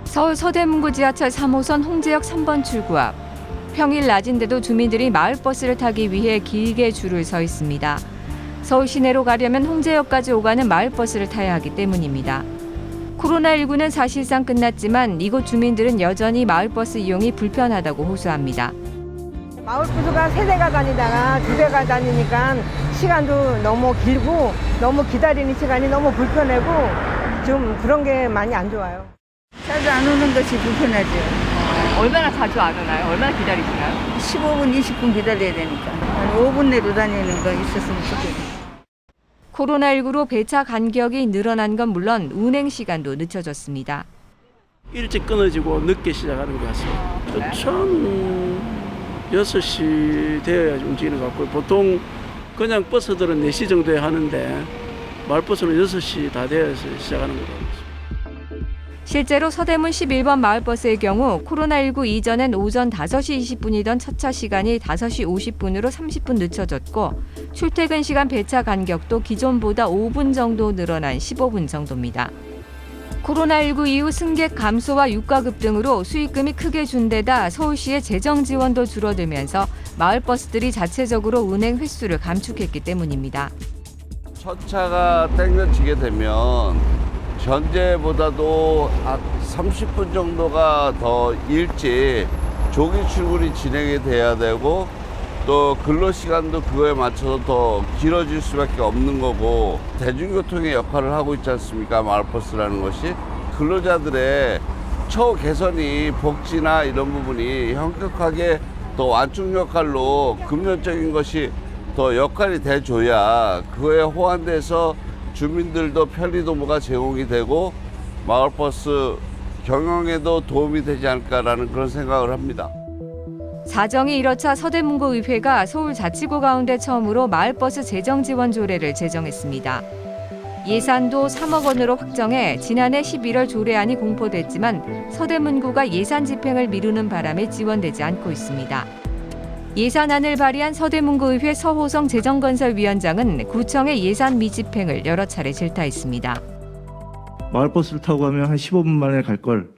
서울 서대문구 지하철 3호선 홍제역 3번 출구 앞. 평일 낮인데도 주민들이 마을버스를 타기 위해 길게 줄을 서 있습니다. 서울 시내로 가려면 홍제역까지 오가는 마을버스를 타야 하기 때문입니다. 코로나19는 사실상 끝났지만 이곳 주민들은 여전히 마을버스 이용이 불편하다고 호소합니다. 마을버스가 3대가 다니다가 2대가 다니니까 시간도 너무 길고 너무 기다리는 시간이 너무 불편하고 좀 그런 게 많이 안 좋아요. 자주 안 오는 것이 불편하죠. 얼마나 자주 안 오나요? 얼마나 기다리시나요? 15분, 20분 기다려야 되니까. 한 5분 내로 다니는 거 있었으면 좋겠어요. 코로나19로 배차 간격이 늘어난 건 물론 운행 시간도 늦춰졌습니다. 일찍 끊어지고 늦게 시작하는 것 같습니다. 천 6시 되어야 움직이는 것 같고요. 보통 그냥 버스들은 4시 정도에 하는데 마을버스는 6시 다 되어서 시작하는 것 같습니다. 실제로 서대문 11번 마을버스의 경우 코로나19 이전엔 오전 5시 20분이던 첫차 시간이 5시 50분으로 30분 늦춰졌고 출퇴근 시간 배차 간격도 기존보다 5분 정도 늘어난 15분 정도입니다. 코로나19 이후 승객 감소와 유가 급등으로 수익금이 크게 준 데다 서울시의 재정 지원도 줄어들면서 마을버스들이 자체적으로 운행 횟수를 감축했기 때문입니다. 첫 차가 땡겨지게 되면 현재보다도 30분 정도가 더 일찍 조기 출근이 진행이 돼야 되고 또 근로시간도 그거에 맞춰서 더 길어질 수밖에 없는 거고 대중교통의 역할을 하고 있지 않습니까? 마을버스라는 것이 근로자들의 처우 개선이 복지나 이런 부분이 현격하게 더 완충 역할로 금전적인 것이 더 역할이 돼줘야 그거에 호환돼서 주민들도 편리도보가 제공이 되고 마을버스 경영에도 도움이 되지 않을까라는 그런 생각을 합니다. 사정이 이렇자 서대문구 의회가 서울자치구 가운데 처음으로 마을버스 재정 지원 조례를 제정했습니다. 예산도 3억 원으로 확정해 지난해 11월 조례안이 공포됐지만 서대문구가 예산 집행을 미루는 바람에 지원되지 않고 있습니다. 예산안을 발의한 서대문구 의회 서호성 재정건설위원장은 구청의 예산 미집행을 여러 차례 질타했습니다. 마을버스를 타고 가면 한 15분 만에 갈 걸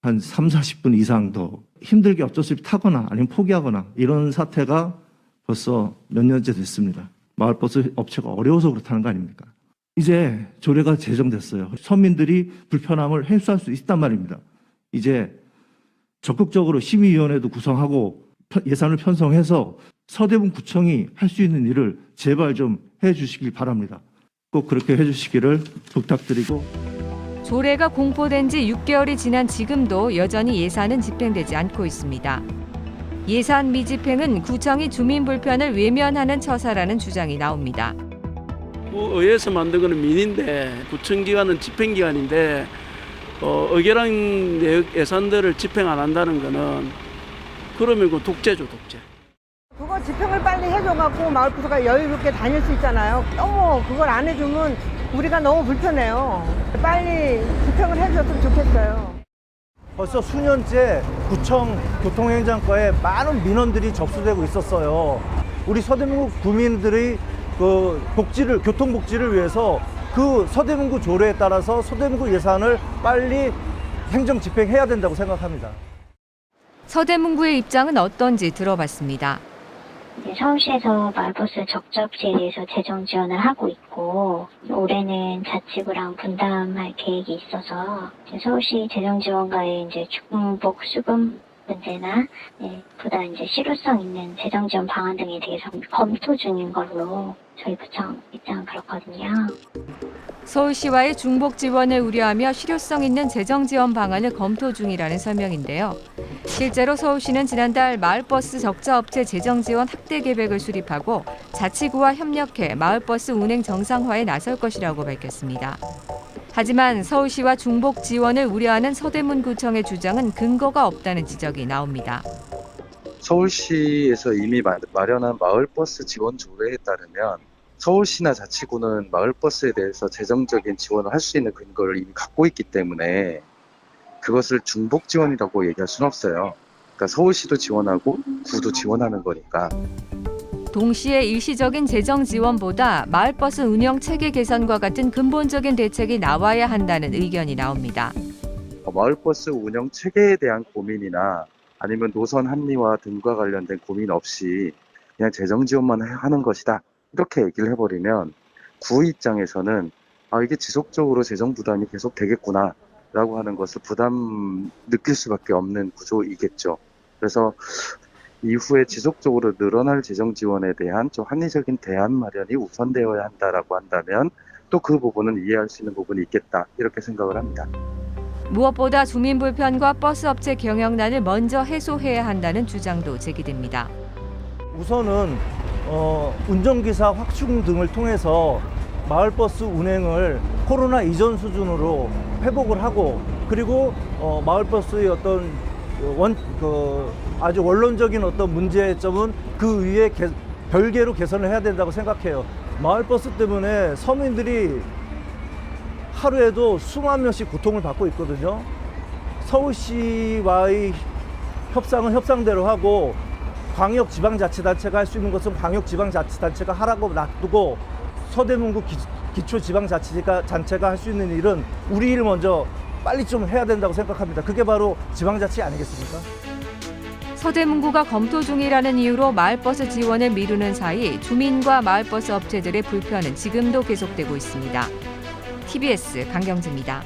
한 3, 40분 이상 더 힘들게 어쩔 수 없이 타거나 아니면 포기하거나 이런 사태가 벌써 몇 년째 됐습니다. 마을버스 업체가 어려워서 그렇다는 거 아닙니까? 이제 조례가 제정됐어요. 서민들이 불편함을 해소할 수 있단 말입니다. 이제 적극적으로 심의위원회도 구성하고 예산을 편성해서 서대문 구청이 할 수 있는 일을 제발 좀 해주시길 바랍니다. 꼭 그렇게 해주시기를 부탁드리고 조례가 공포된 지 6개월이 지난 지금도 여전히 예산은 집행되지 않고 있습니다. 예산 미집행은 구청이 주민 불편을 외면하는 처사라는 주장이 나옵니다. 의회에서 만든 거는 민인데 구청기관은 집행기관인데 의결한 예산들을 집행 안 한다는 거는 그러면 그 독재죠, 독재. 그거 집행을 빨리 해줘갖고 마을버스가 여유롭게 다닐 수 있잖아요. 너무 그걸 안 해주면 우리가 너무 불편해요. 빨리 집행을 해줬으면 좋겠어요. 벌써 수년째 구청 교통행정과에 많은 민원들이 접수되고 있었어요. 우리 서대문구 구민들의 그 복지를, 교통복지를 위해서 그 서대문구 조례에 따라서 서대문구 예산을 빨리 행정 집행해야 된다고 생각합니다. 서대문구의 입장은 어떤지 들어봤습니다. 서울시에서 마을버스 적재업체에 대해서 재정 지원을 하고 있고 올해는 자치구랑 분담할 계획이 있어서 서울시 재정 지원과의 이제 중복 수금 문제나 보다 이제 실효성 있는 재정 지원 방안 등에 대해서 검토 중인 걸로 저희 구청 입장은 그렇거든요. 서울시와의 중복 지원을 우려하며 실효성 있는 재정 지원 방안을 검토 중이라는 설명인데요. 실제로 서울시는 지난달 마을버스 적자업체 재정 지원 확대 계획을 수립하고 자치구와 협력해 마을버스 운행 정상화에 나설 것이라고 밝혔습니다. 하지만 서울시와 중복 지원을 우려하는 서대문구청의 주장은 근거가 없다는 지적이 나옵니다. 서울시에서 이미 마련한 마을버스 지원 조례에 따르면 서울시나 자치구는 마을버스에 대해서 재정적인 지원을 할 수 있는 근거를 이미 갖고 있기 때문에 그것을 중복 지원이라고 얘기할 수는 없어요. 그러니까 서울시도 지원하고 구도 지원하는 거니까. 동시에 일시적인 재정 지원보다 마을버스 운영 체계 개선과 같은 근본적인 대책이 나와야 한다는 의견이 나옵니다. 마을버스 운영 체계에 대한 고민이나 아니면 노선 합리화 등과 관련된 고민 없이 그냥 재정 지원만 하는 것이다. 이렇게 얘기를 해버리면 구 입장에서는 이게 지속적으로 재정 부담이 계속 되겠구나 라고 하는 것을 부담 느낄 수밖에 없는 구조이겠죠. 그래서 이후에 지속적으로 늘어날 재정 지원에 대한 좀 합리적인 대안 마련이 우선되어야 한다라고 한다면 또 그 부분은 이해할 수 있는 부분이 있겠다 이렇게 생각을 합니다. 무엇보다 주민 불편과 버스 업체 경영난을 먼저 해소해야 한다는 주장도 제기됩니다. 우선은 운전기사 확충 등을 통해서 마을버스 운행을 코로나 이전 수준으로 회복을 하고 그리고 마을버스의 어떤 아주 원론적인 어떤 문제점은 그 위에 별개로 개선을 해야 된다고 생각해요. 마을버스 때문에 서민들이 하루에도 수만 명씩 고통을 받고 있거든요. 서울시와의 협상은 협상대로 하고 광역지방자치단체가 할 수 있는 것은 광역지방자치단체가 하라고 놔두고 서대문구 기초지방자치단체가 할 수 있는 일은 우리 일 먼저 빨리 좀 해야 된다고 생각합니다. 그게 바로 지방자치 아니겠습니까? 서대문구가 검토 중이라는 이유로 마을버스 지원을 미루는 사이 주민과 마을버스 업체들의 불편은 지금도 계속되고 있습니다. TBS 강경재입니다.